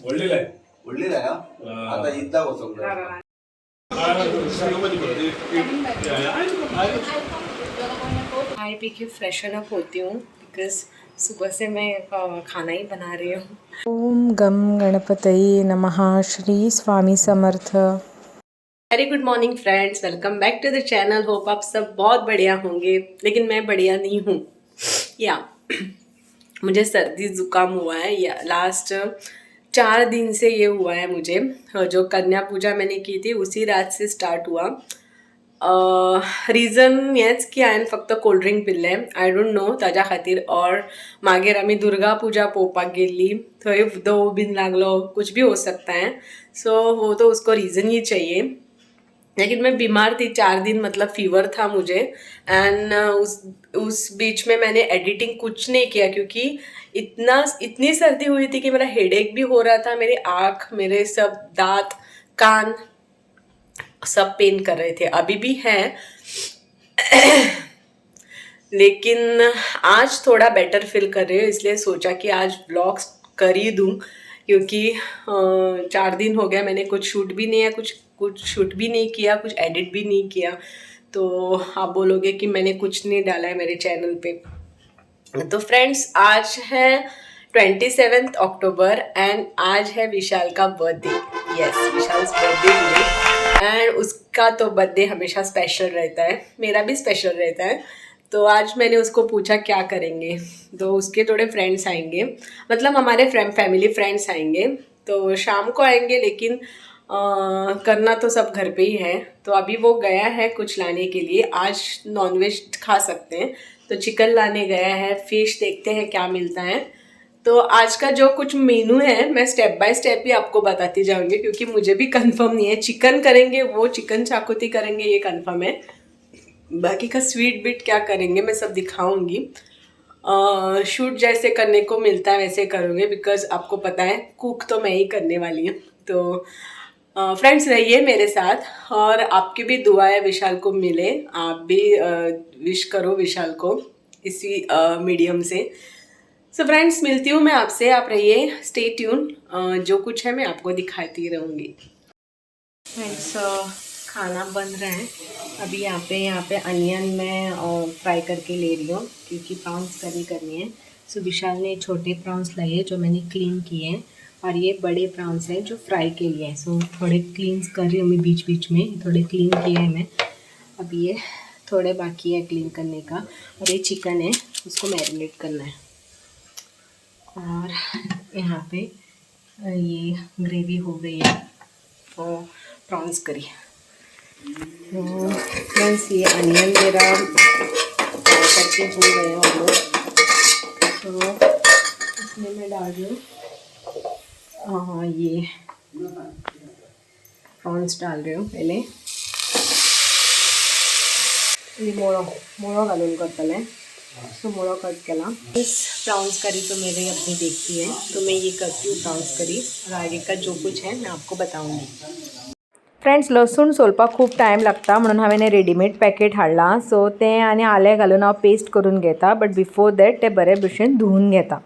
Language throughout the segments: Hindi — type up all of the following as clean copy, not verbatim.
ಒಳ್ಳೆದಾಯ आता इद्दा चाय पी के फ्रेशन अप होती हूँ बिकॉज सुबह से मैं खाना ही बना रही हूँ। ओम गम गणपतये नमः। Shri Swami Samarth. Very good morning friends, welcome back to the channel. Hope आप सब बहुत बढ़िया होंगे, लेकिन मैं बढ़िया नहीं हूँ। या मुझे सर्दी जुकाम हुआ है, या लास्ट 4 दिन से ये हुआ है मुझे। जो कन्या पूजा मैंने की थी उसी रात से स्टार्ट हुआ। रिझन हेच की हांवें फक्त कोल्ड ड्रिंक पिल्लें, आय डोंट नो ताज्या खातीर, और मागीर आमी दुर्गा पूजा पळोवपाक गेल्ली, थंय दव बीन लागलो, कुछ भी हो सकता है। सो वो तो उसको रीज़न ही चाहिए। लेकिन मैं बीमार थी 4 दिन, मतलब फीवर था मुझे। एंड उस बीच में मैंने एडिटिंग कुछ नहीं किया क्योंकि इतनी सर्दी हुई थी कि मेरा हेडेक भी हो रहा था, मेरी आँख, मेरे सब दांत, कान सब पेन कर रहे थे, अभी भी हैं। लेकिन आज थोड़ा बेटर फील कर रही हूँ, इसलिए सोचा कि आज व्लॉग्स कर ही दूँ, क्योंकि 4 दिन हो गया मैंने कुछ शूट भी नहीं है, कुछ शूट भी नहीं किया, कुछ एडिट भी नहीं किया। तो आप बोलोगे कि मैंने कुछ नहीं डाला है मेरे चैनल पे। तो फ्रेंड्स, आज है 27 अक्टूबर एंड आज है विशाल का birthday. Yes, Vishal's birthday today. And उसका तो बर्थडे हमेशा स्पेशल रहता है, मेरा भी स्पेशल रहता है। तो आज मैंने उसको पूछा क्या करेंगे, तो उसके थोड़े फ्रेंड्स आएंगे, मतलब हमारे फैमिली फ्रेंड्स आएंगे। तो शाम को आएंगे, लेकिन करना तो सब घर पे ही है। तो अभी वो गया है कुछ लाने के लिए, आज नॉनवेज खा सकते हैं तो चिकन लाने गया है, फिश देखते हैं क्या मिलता है। तो आज का जो कुछ मेनू है मैं स्टेप बाय स्टेप ही आपको बताती जाऊंगी, क्योंकि मुझे भी कंफर्म नहीं है। चिकन करेंगे, वो चिकन चाकुती करेंगे ये कंफर्म है, बाकी का स्वीट बिट क्या करेंगे मैं सब दिखाऊंगी। शूट जैसे करने को मिलता है वैसे करूँगी, बिकॉज आपको पता है कुक तो मैं ही करने वाली हूँ। तो फ्रेंड्स रहिए मेरे साथ, और आपकी भी दुआ है विशाल को मिले, आप भी विश करो विशाल को इसी मीडियम से। सो फ्रेंड्स, मिलती हूँ मैं आपसे, आप रहिए, स्टे ट्यून, जो कुछ है मैं आपको दिखाती रहूँगी। फ्रेंड्स, खाना बन रहा है अभी। यहाँ पे अनियन मैं फ्राई करके ले रही हूँ, क्योंकि प्रॉन्स करी करनी है। सो विशाल ने छोटे प्रॉन्स लाए हैं जो मैंने क्लीन किए हैं, और ये बड़े प्रॉन्स हैं जो फ्राई के लिए हैं। सो थोड़े क्लीन कर रही हूँ मैं, बीच बीच में थोड़े क्लीन किए हैं मैं। अभी ये थोड़े बाकी है क्लीन करने का। और ये चिकन है, उसको मैरिनेट करना है। और यहाँ पे ये ग्रेवी हो गई है, तो प्रॉन्स करी। तो फ्रेंड्स, ये अनियन मेरा फ्राई करके हो गए हैं हम लोग, तो इसमें मैं डाल रही हूँ ये प्रॉन्स डाल रही हूँ पहले। ये मोड़ो घालून करतलें, सो मोड़ो कट केला। इस प्रॉन्स करी तो मेरे अपनी देखती है, तो मैं ये करती हूँ प्रॉन्स करी, और आगे का जो कुछ है मैं आपको बताऊँगी। फ्रेंड्स, लसूण सोलपाक खूब टायम लागता, म्हणून हांवें हें रेडीमेड पॅकेट हाडलां। सो तें आनी आलें घालून हांव पेस्ट करून घेता, बट बिफोर दॅट तें बरे भशेन धुवून घेता।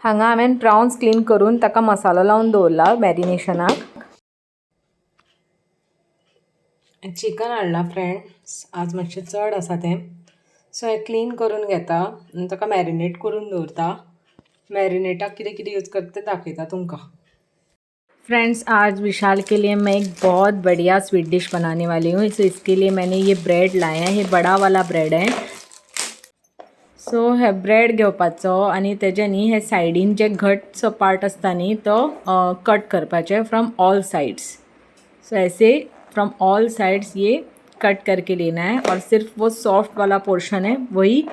हांगा हांवें प्रॉन्स क्लीन करून ताका मसालो लावन दवरला मॅरिनेशनाक। चिकन हाडलां फ्रेंड्स, आज मातशें चड आसा तें, सो हें क्लीन करून घेता आनी ताका मॅरिनेट करून दवरता। मॅरिनेटाक कितें कितें यूज करता तें दाखयता तुमकां। फ्रेंड्स, आज विशाल के लिए मैं एक बहुत बढ़िया स्वीट डिश बनाने वाली हूँ। सो इसके लिए मैंने ये ब्रेड लाया है, ये बड़ा वाला ब्रेड है। सो हे ब्रेड घेवपाचो आनी तेज्यानी हे सायडीन जे घट्टसो पार्ट आसता न्ही तो कट करपाचे फ्रॉम ऑल साइड्स। सो ऐसे फ्रॉम ऑल साइड्स ये कट करके लेना है, और सिर्फ वो सॉफ्ट वाला पोर्शन है वही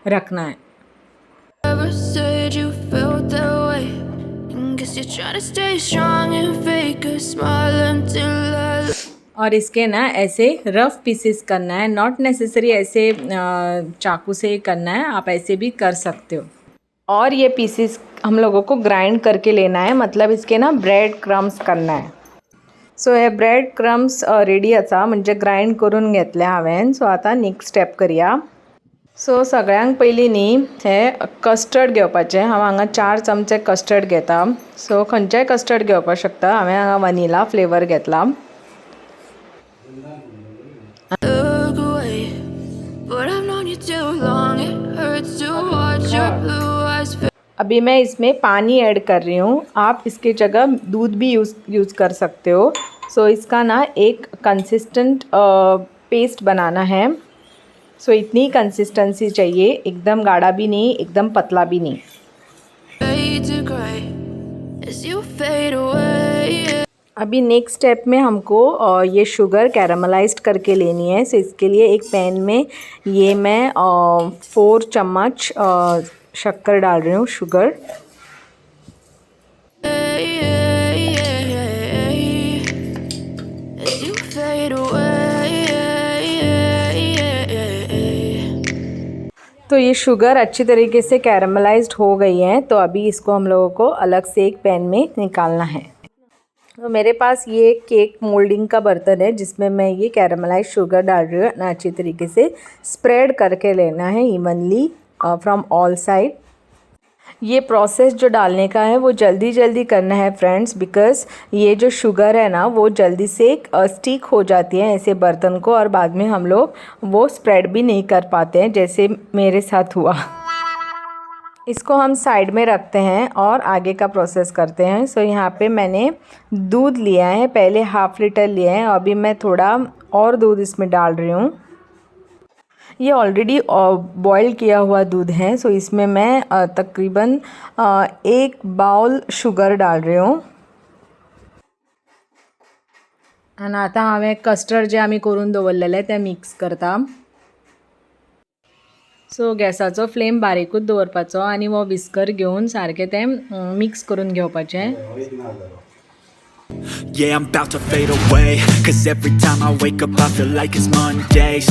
रखना है। और इसके ना ऐसे रफ पीसेस करना है, नॉट नेसेसरी ऐसे चाकू से करना है, आप ऐसे भी कर सकते हो। और ये पीसेस हम लोगों को ग्राइंड करके लेना है, मतलब इसके ना ब्रेड क्रम्स करना है। सो हे ब्रेड क्रम्स रेडी आसा म्हणजे ग्राइंड करून घेतले हांवें. सो आतां नेक्स्ट स्टेप करया. सो सगळ्यांक पयलीं न्ही हे कस्टर्ड घेवपाचें. हांव हांगा 4 चमचे कस्टर्ड घेता. सो खंयचेंय कस्टर्ड घेवपाक शकता. हांवें हांगा वनिला फ्लेवर घेतला. अभी मैं इसमें पानी ऐड कर रही हूँ. आप इसकी जगह दूध भी यूज़ कर सकते हो. सो इसका ना एक कंसिस्टेंट पेस्ट बनाना है. सो इतनी कंसिस्टेंसी चाहिए, एकदम गाढ़ा भी नहीं, एकदम पतला भी नहीं. अभी नेक्स्ट स्टेप में हमको ये शुगर कैरामलाइज्ड करके लेनी है. सो इसके लिए एक पैन में ये मैं 4 चम्मच शक्कर डाल रही हूँ, शुगर. तो ये शुगर अच्छी तरीके से कैरामलाइज्ड हो गई है. तो अभी इसको हम लोगों को अलग से एक पैन में निकालना है. तो मेरे पास ये केक मोल्डिंग का बर्तन है जिसमें मैं ये कैरामलाइज शुगर डाल रही हूँ. अच्छी तरीके से स्प्रेड करके लेना है इवनली फ्रॉम ऑल साइड. ये प्रोसेस जो डालने का है वो जल्दी जल्दी करना है फ्रेंड्स, बिकॉज़ ये जो शुगर है ना वो जल्दी से स्टिक हो जाती है ऐसे बर्तन को, और बाद में हम लोग वो स्प्रेड भी नहीं कर पाते हैं जैसे मेरे साथ हुआ. इसको हम साइड में रखते हैं और आगे का प्रोसेस करते हैं. सो यहाँ पे मैंने दूध लिया है, पहले ½ लीटर लिया है. अभी मैं थोड़ा और दूध इसमें डाल रही हूँ. ये ऑलरेडी बॉईल किया हुआ दूध है. सो इसमें मैं तकरीबन 1 बाउल शुगर डाल रही हूँ. आणि आता हांवें कस्टर्ड जे आमी करून दवरलेले ते मिक्स करता. सो गॅसाचो फ्लेम बारीकूच दवरपाचो आनी वो विस्कर घेवन सारकें तें मिक्स करून घेवपाचें. Yeah, I'm about to fade away, 'cause every time I wake up I feel like it's Monday.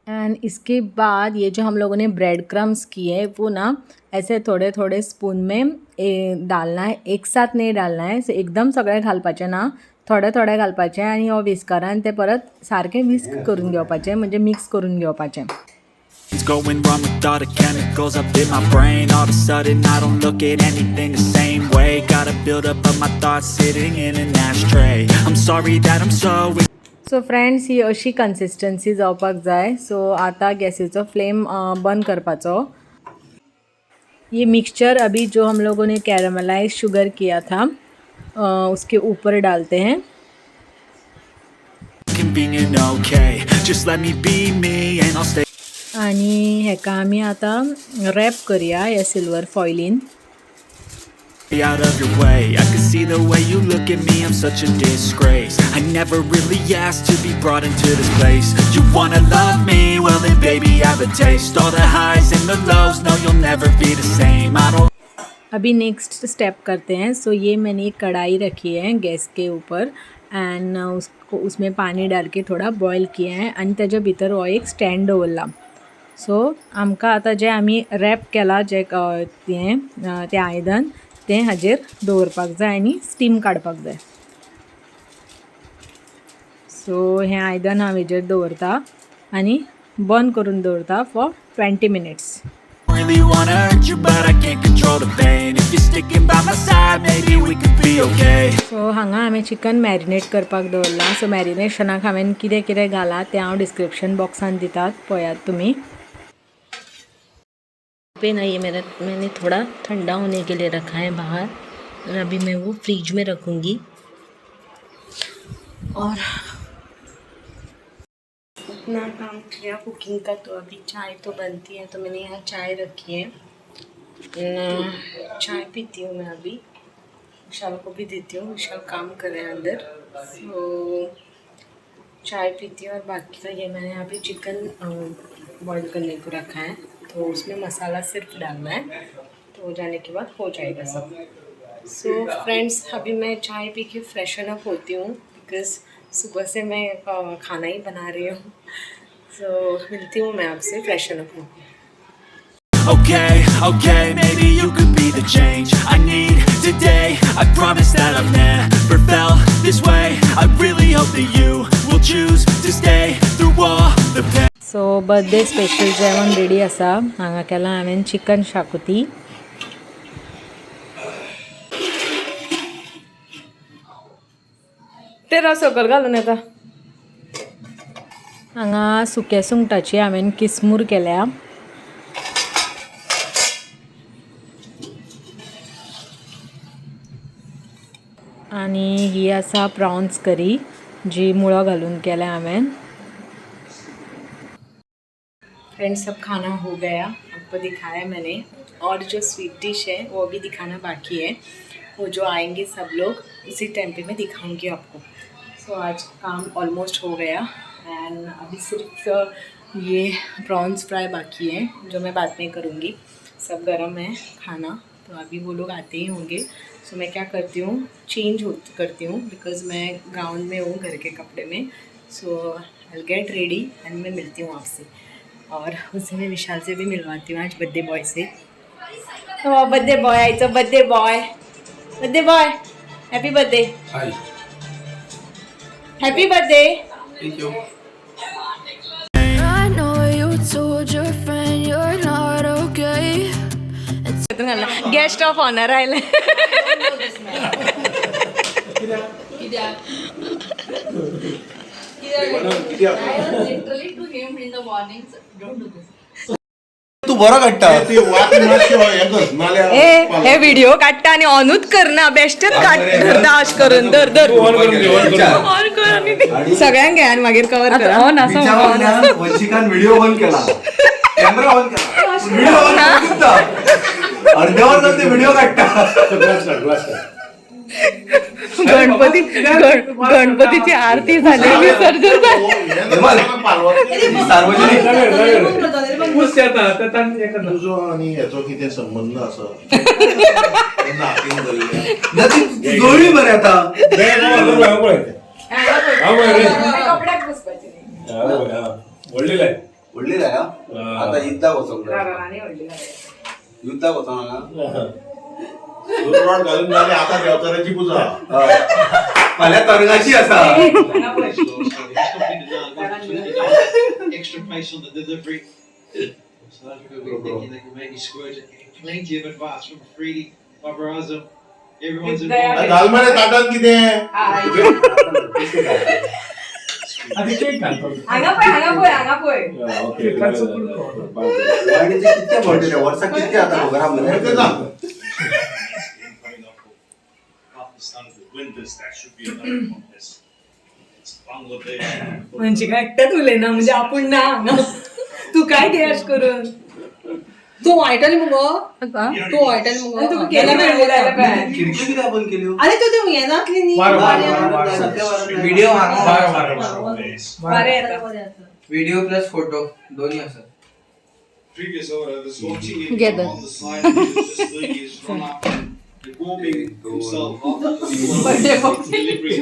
And इसके बाद ये जो हम लोगों ने ब्रेड क्रम्स किए हैं वो ना ऐसे थोड़े थोड़े स्पून में डालना है, एक साथ नहीं डालना है. एकदम सगळे घालपाचें ना, थोडे थोडे घालपाचें आनी हो विस्करान ते परत सारकें विस्क करून घेवपाचें, म्हणजे मिक्स करून घेवपाचें. It's going wrong with all the chemicals up in my brain. All of a sudden I don't look at anything the same way. Gotta build up of my thoughts sitting in an ashtray. I'm sorry that I'm so. So friends ही अशी कन्सिस्टन्सी जावपाक जाय. सो आता गॅसेचो फ्लेम बंद करपाचो. ये मिक्सचर अभी जो हम लोगों ने कैरामलाइज शुगर किया था उसके ऊपर डालते हैं. Convenient, okay. Just let me be me and I'll stay आणि हेका आमी आता रॅप करूया या silver फॉइलीन. out of your way. I can see the way you look at me, I'm such a disgrace. I never really asked to be brought into this place. You wanna love me? Well then baby have a taste. All the highs and the lows, no you'll never be the same. I don't. अभी नेक्स्ट स्टेप करते हैं. सो ये मैंने एक कढ़ाई रखी है गैस के ऊपर एंड उसमें पानी डाल के थोड़ा बॉईल किया है आणि त्याच्या भितर हो एक स्टँड दवरला. सो आमकां आतां जे आमी रॅप केला जे तें आयदन तें हाजेर दवरपाक जाय आनी स्टीम काडपाक जाय. सो हें आयदन हांव हेजेर दवरता आनी बंद करून दवरता for 20 minutes. Really wanna hurt you but I can't control the pain. If you're sticking by my side maybe we could be okay. सो हांगा हांवें चिकन मॅरिनेट करपाक दवरलां. सो मॅरिनेशनाक हांवें कितें कितें घालां तें हांव डिस्क्रिप्शन बॉक्सान दितात, पळयात तुमी. पे ना ये मैंने थोड़ा ठंडा होने के लिए रखा है बाहर और अभी मैं वो फ्रिज में रखूँगी. और अपना काम किया कुकिंग का. तो अभी चाय तो बनती है, तो मैंने यहाँ चाय रखी है. चाय पीती हूँ मैं अभी. विशाल को भी देती हूँ, विशाल काम कर रहे हैं अंदर. तो चाय पीती हूँ और बाकी का ये मैंने यहाँ पे चिकन बॉईल करने को रखा है. तो उसमें मसाला सिर्फ डालना है, तो हो जाने के बाद हो जाएगा सब. सो फ्रेंड्स अभी मैं चाय पी के फ्रेशन अप होती हूँ, बिकॉज़ सुबह से मैं खाना ही बना रही हूँ. सो मिलती हूँ मैं आपसे फ्रेशन अप होकर. Okay, Okay, maybe you could be the change I need today. I promise that I've never felt this way. I really hope that you will choose to stay through all the pain. So birthday special जेवण रेडी आसा. हांगा केला हांवें चिकन शाकोती. ते रस सकल घालून येता. हांगा सुक्या सुंगटाची हांवें किसमूर केल्या. आणि ही आसा प्रॉन्स करी जी मुळो घालून केल्या हांवें. फ्रेंड्स सब खाना हो गया, आपको दिखाया मैंने. और जो स्वीट डिश है वो भी दिखाना बाकी है. वो जो आएंगे सब लोग उसी टाइम पे मैं दिखाऊंगी आपको. सो आज काम ऑलमोस्ट हो गया एंड अभी सिर्फ ये प्रॉन्स फ्राई बाकी है जो मैं बाद में करूँगी. सब गर्म है खाना, तो अभी वो लोग आते ही होंगे. सो मैं क्या करती हूँ, चेंज करती हूँ बिकॉज़ मैं गाउन में हूँ, घर के कपड़े में. सो आई गेट रेडी एंड मैं मिलती हूँ आपसे. और उससे मैं विशाल से भी मिलवाती हूँ आज बर्थडे बॉय से. तो बर्थडे बॉय आयचं. Birthday boy happy birthday. Happy birthday. Thank you. I know you told your friend you're not okay. Guest of honour राहिले. Literally to him in the mornings, don't do this. तू बरं काढता. हे व्हिडिओ काढता आणि ऑनूच कर ना. बेस्टच काढ दाश करून दर दर ऑन कर आणि सगळ्यांक घ्या आणि मागीर कवर करा. वंशिकान व्हिडिओ ऑन केला, कॅमेरा ऑन केला, व्हिडिओ ऑन करता अर्ध्यावर जाऊन ते व्हिडिओ काढता. गणपतीची आरती झाली, विसर्जन झालं. सार्वजनिक तुझो आणि याचो कितें संबंध आसा? जोडी बरें आता. कपड्याक पुसपाची नाही. व्हडली जाय आता युद्धाक वचोंक युद्धाक वचोंक रॉड घालून जाले आता देवताराची पूजा. फाल्यां तरंगाची आसा. Extra pace on the delivery. So that's going to be thinking they can make you squirt it. Plenty of advice from Freedy, Barbarazzo. Everyone's involved. घाल मरे ताटात कितें? हांगा पळय. आणि ते कितके बर्थडे वर्साक कितके आता घरामध्ये ते जा. Pakistan with winters, that should be another contest. It's Bangladesh. म्हणजे काय एकट्यात उलयना म्हणजे आपण ना हांगा. तू काय गॅस करून तू वायटल मुगो तू वायटल मुगो खिडकी किती आपण केली हो? अरे तू ते येनातली नी व्हिडिओ बरे येता. व्हिडिओ प्लस फोटो दोन्ही असतात. Previous order, there's watching it Together. on the side. Just the is run up and warming himself up. Delivery.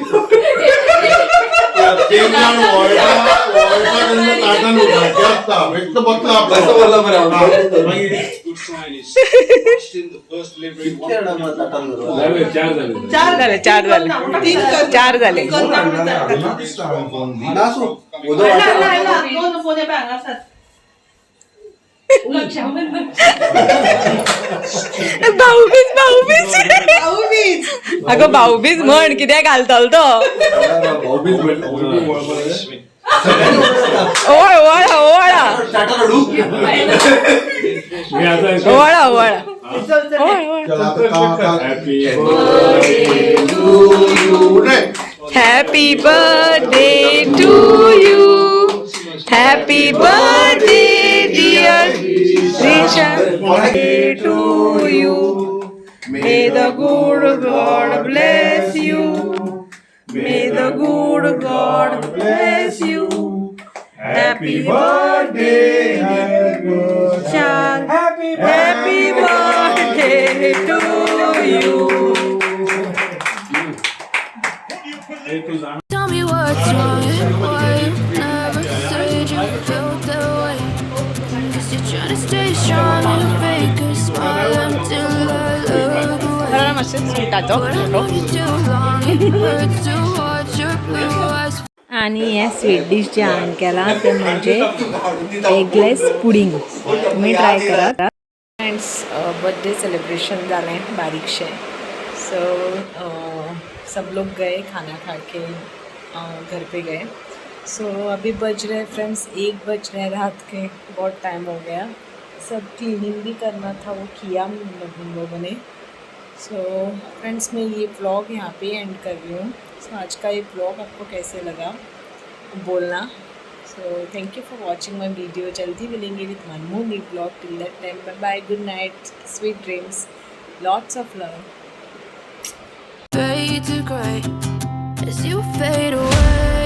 प्रत्येकजण वळखा ताटान उभारचे असता. फक्त बघता कसं आपलं. बोलला बरं आपण? Good sign is watched in the first delivery. कितके जण मग ताटान धरला? चार झाले. नासू उदो वाटला. दोन फोन पे हांगा आसात. भाऊबीज अगं भाऊबीज म्हण कित्याक घालतलो तो. ओवाळा ओवाळा ताटाला डू. ओवाळा ओवाळा. Happy birthday to you. Happy birthday dear Risha to you. May the good God bless you. May the good God bless you. Happy birthday, Vishal. Happy birthday to you. Tell me what's wrong, why you never said you felt that way. 'Cause you're trying to stay strong and fake a smile. सुटाचो But I photo know you too long. It hurts to watch your blue eyes. आणि हे स्वीट डिश जे हांवें केला ते म्हणजे एगलेस पुडिंग. तुम्ही ट्राय करा. फ्रेंड्स बर्थडे सेलिब्रेशन जालें बारीकशें. सो सब लोग गए खाना खा के घर पे गए. सो अभी बज रहे फ्रेंड्स 1 बज रहे रात के. बहुत टाइम हो गया. सब क्लीनिंग भी करना था, वो किया हम लोगों ने. सो फ्रेंड्स मैं ये व्लॉग यहाँ पे एंड कर रही हूँ. सो आज का ये व्लॉग आपको कैसे लगा बोलना. So thank you for watching my video. जल्दी मिलेंगे with one more new vlog. Till that time bye bye, good night, sweet dreams, lots of love. Fade to gray as you fade away.